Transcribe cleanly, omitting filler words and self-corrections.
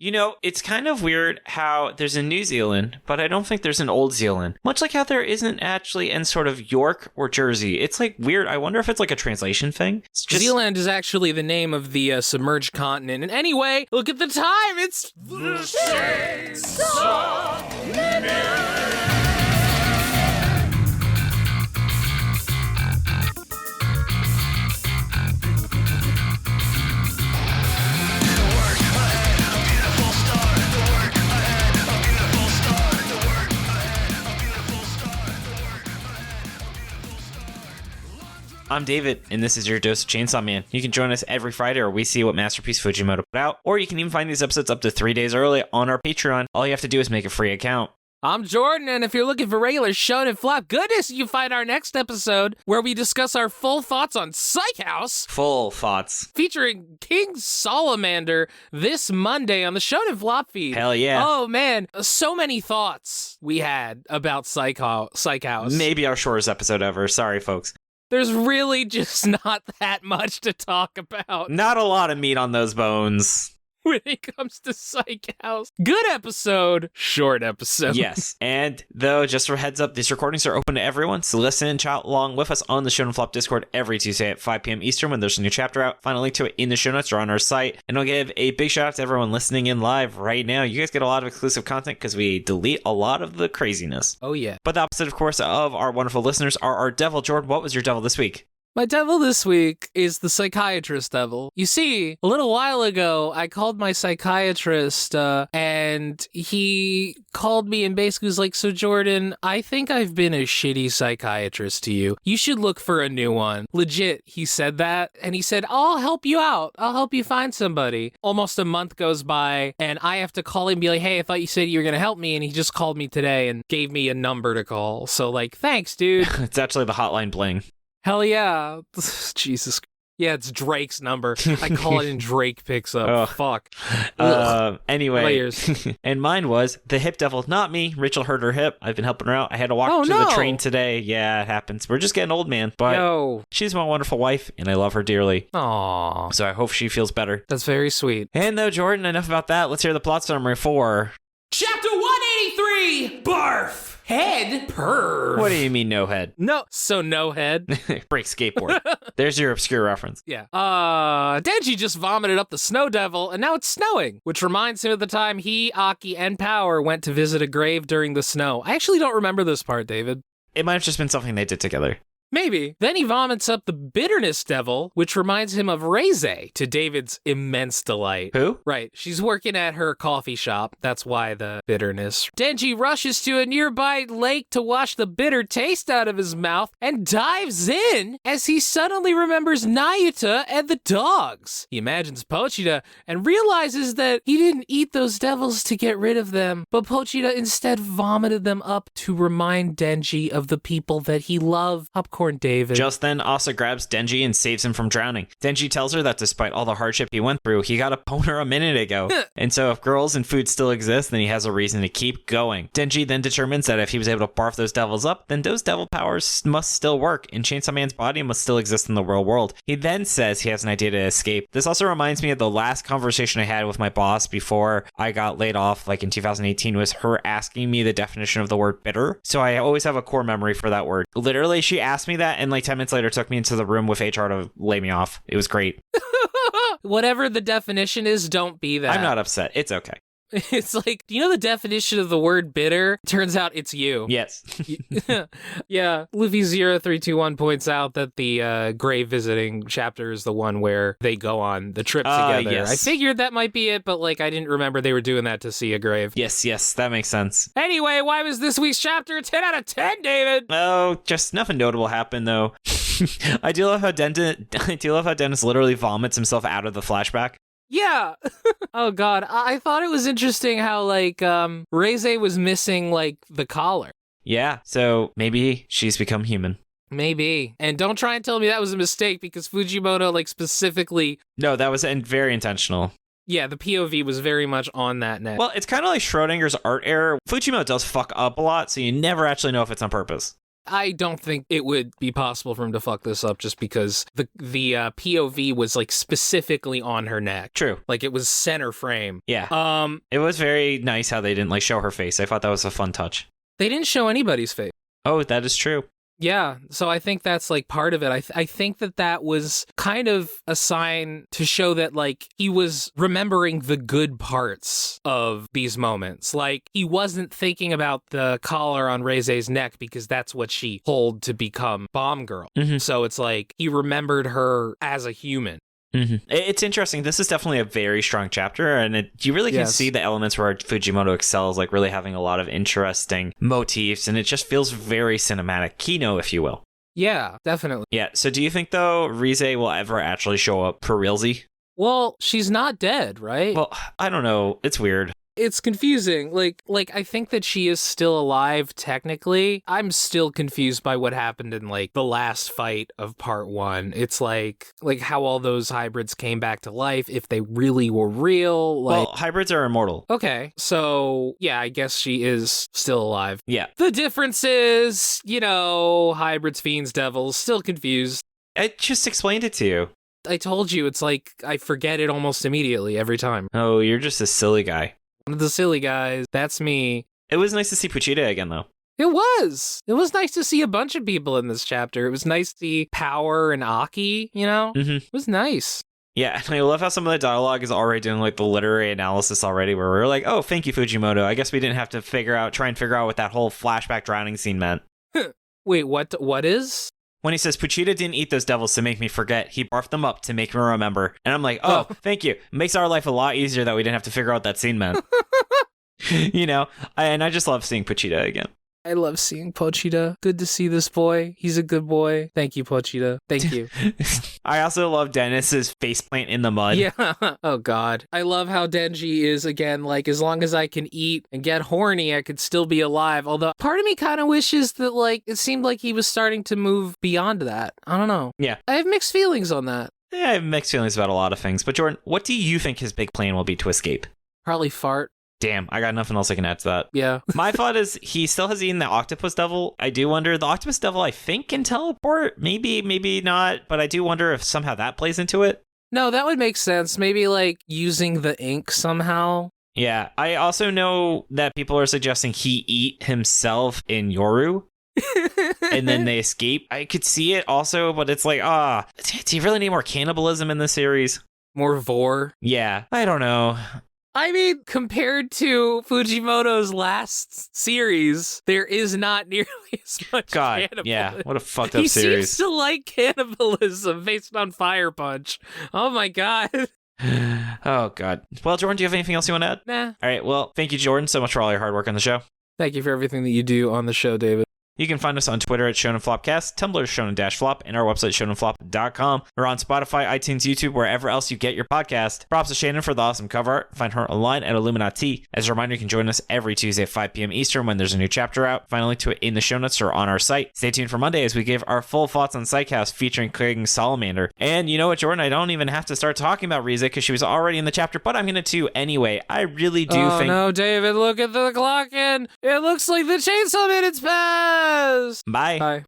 You know, it's kind of weird how there's a New Zealand, but I don't think there's an Old Zealand. Much like how there isn't actually in sort of York or Jersey. It's like weird. I wonder if it's like a translation thing. It's just... Zealand is actually the name of the submerged continent. And anyway, look at the time. It's the Chainsaw Minute. I'm David, and this is your dose of Chainsaw Man. You can join us every Friday where we see what Masterpiece Fujimoto put out, or you can even find these episodes up to 3 days early on our Patreon. All you have to do is make a free account. I'm Jordan, and if you're looking for regular Shonen Flop goodness, you find our next episode where we discuss our full thoughts on Psych House. Full thoughts. Featuring King Salamander this Monday on the Shonen Flop feed. Hell yeah. Oh man, so many thoughts we had about Psych House. Maybe our shortest episode ever. Sorry, folks. There's really just not that much to talk about. Not a lot of meat on those bones. When it comes to Psych House. Good episode, short episode. Yes, and though, just for heads up, these recordings are open to everyone, so listen and chat along with us on the Shonen Flop Discord every Tuesday at 5 p.m. Eastern when there's a new chapter out. Find a link to it in the show notes or on our site. And I'll give a big shout out to everyone listening in live right now. You guys get a lot of exclusive content because we delete a lot of the craziness. Oh, yeah. But the opposite, of course, of our wonderful listeners are our devil. Jordan, what was your devil this week? My devil this week is the psychiatrist devil. You see, a little while ago, I called my psychiatrist, and he called me and basically was like, so Jordan, I think I've been a shitty psychiatrist to you. You should look for a new one. Legit, he said that, and he said, I'll help you out. I'll help you find somebody. Almost a month goes by, and I have to call him and be like, hey, I thought you said you were going to help me, and he just called me today and gave me a number to call. So, like, thanks, dude. It's actually the hotline bling. Hell yeah. Jesus. Yeah, it's Drake's number. I call it and Drake picks up. Oh. Fuck. Anyway, and mine was the hip devil, not me. Rachel hurt her hip. I've been helping her out. I had to walk to the train today. Yeah, it happens. We're just getting old, man. But she's my wonderful wife, and I love her dearly. Aww. So I hope she feels better. That's very sweet. And though, Jordan, enough about that. Let's hear the plot summary for... Chapter 183! Barf! Head perv. What do you mean, no head? No, so no head. Break skateboard. There's your obscure reference. Yeah. Denji just vomited up the snow devil, and now it's snowing, which reminds him of the time he, Aki, and Power went to visit a grave during the snow. I actually don't remember this part, David. It might have just been something they did together. Maybe. Then he vomits up the bitterness devil, which reminds him of Reize, to David's immense delight. Who? Right. She's working at her coffee shop. That's why the bitterness. Denji rushes to a nearby lake to wash the bitter taste out of his mouth and dives in as he suddenly remembers Nayuta and the dogs. He imagines Pochita and realizes that he didn't eat those devils to get rid of them, but Pochita instead vomited them up to remind Denji of the people that he loved. Popcorn David. Just then, Asa grabs Denji and saves him from drowning. Denji tells her that despite all the hardship he went through, he got a boner a minute ago. And so if girls and food still exist, then he has a reason to keep going. Denji then determines that if he was able to barf those devils up, then those devil powers must still work, and Chainsaw Man's body must still exist in the real world. He then says he has an idea to escape. This also reminds me of the last conversation I had with my boss before I got laid off, like in 2018, was her asking me the definition of the word bitter. So I always have a core memory for that word. Literally, she asked me that and like 10 minutes later took me into the room with HR to lay me off. It was great. Whatever the definition is, don't be that. I'm not upset. It's okay. It's like, do you know the definition of the word bitter? Turns out it's you. Yes. Yeah. Luffy0321 points out that the grave visiting chapter is the one where they go on the trip together. Yes. I figured that might be it, but like I didn't remember they were doing that to see a grave. Yes, that makes sense. Anyway, why was this week's chapter 10 out of 10, David? Oh, just nothing notable happened though. I do love how Dennis literally vomits himself out of the flashback. Yeah. Oh god, I thought it was interesting how like Reize was missing like the collar. Yeah, so maybe she's become human. Maybe. And don't try and tell me that was a mistake because Fujimoto like specifically... No, that was very intentional. Yeah, the POV was very much on that net. Well, it's kind of like Schrodinger's art error. Fujimoto does fuck up a lot, so you never actually know if it's on purpose. I don't think it would be possible for him to fuck this up just because the POV was like specifically on her neck. True. Like it was center frame. Yeah. It was very nice how they didn't like show her face. I thought that was a fun touch. They didn't show anybody's face. Oh, that is true. Yeah, so I think that's like part of it. I think that was kind of a sign to show that like he was remembering the good parts of these moments. Like he wasn't thinking about the collar on Reise's neck because that's what she pulled to become Bomb Girl. Mhm. So it's like he remembered her as a human. Mm-hmm. It's interesting. This is definitely a very strong chapter, and you really can see the elements where Fujimoto excels, like really having a lot of interesting motifs, and it just feels very cinematic, Kino, if you will. Yeah, definitely. Yeah, so do you think, though, Rize will ever actually show up for realsy? Well, she's not dead, right? Well, I don't know. It's weird. It's confusing. Like I think that she is still alive technically. I'm still confused by what happened in like the last fight of part 1. It's like how all those hybrids came back to life, if they really were real. Like, well, hybrids are immortal. Okay, so yeah, I guess she is still alive. Yeah. The difference is, hybrids, fiends, devils, still confused. I just explained it to you. I told you, it's like I forget it almost immediately every time. Oh, you're just a silly guy. One of the silly guys. That's me. It was nice to see Puchita again, though. It was. It was nice to see a bunch of people in this chapter. It was nice to see Power and Aki, Mm-hmm. It was nice. Yeah, and I love how some of the dialogue is already doing like the literary analysis already, where we're like, oh, thank you, Fujimoto. I guess we didn't have to try and figure out what that whole flashback drowning scene meant. Wait, what is? When he says, Puchita didn't eat those devils to make me forget, he barfed them up to make me remember. And I'm like, oh, thank you. It makes our life a lot easier that we didn't have to figure out what that scene meant. And I just love seeing Puchita again. I love seeing Pochita. Good to see this boy. He's a good boy. Thank you, Pochita. Thank you. I also love Dennis's faceplant in the mud. Yeah. Oh, God. I love how Denji is, again, like, as long as I can eat and get horny, I could still be alive. Although, part of me kind of wishes that, like, it seemed like he was starting to move beyond that. I don't know. Yeah. I have mixed feelings on that. Yeah, I have mixed feelings about a lot of things. But Jordan, what do you think his big plan will be to escape? Probably fart. Damn, I got nothing else I can add to that. Yeah. My thought is he still has eaten the octopus devil. I do wonder, the octopus devil I think can teleport. Maybe not, but I do wonder if somehow that plays into it. No, that would make sense. Maybe like using the ink somehow. Yeah, I also know that people are suggesting he eat himself in Yoru. And then they escape. I could see it also, but it's like, do you really need more cannibalism in this series? More vor? Yeah, I don't know. I mean, compared to Fujimoto's last series, there is not nearly as much cannibalism. Yeah, what a fucked up series. He seems to like cannibalism based on Fire Punch. Oh my God. Oh God. Well, Jordan, do you have anything else you want to add? Nah. All right, well, thank you, Jordan, so much for all your hard work on the show. Thank you for everything that you do on the show, David. You can find us on Twitter at ShonenFlopcast, Tumblr Shonen-Flop, and our website ShonenFlop.com. We're on Spotify, iTunes, YouTube, wherever else you get your podcast. Props to Shannon for the awesome cover art. Find her online at Illuminati. As a reminder, you can join us every Tuesday at 5 p.m. Eastern when there's a new chapter out. Find a link to it in the show notes or on our site. Stay tuned for Monday as we give our full thoughts on Psychhouse featuring King Salamander. And you know what, Jordan? I don't even have to start talking about Rize because she was already in the chapter, but I'm going to too anyway. I really do think... Oh no, David, look at the clock and it looks like the Chainsaw Minute's passed! Bye. Bye.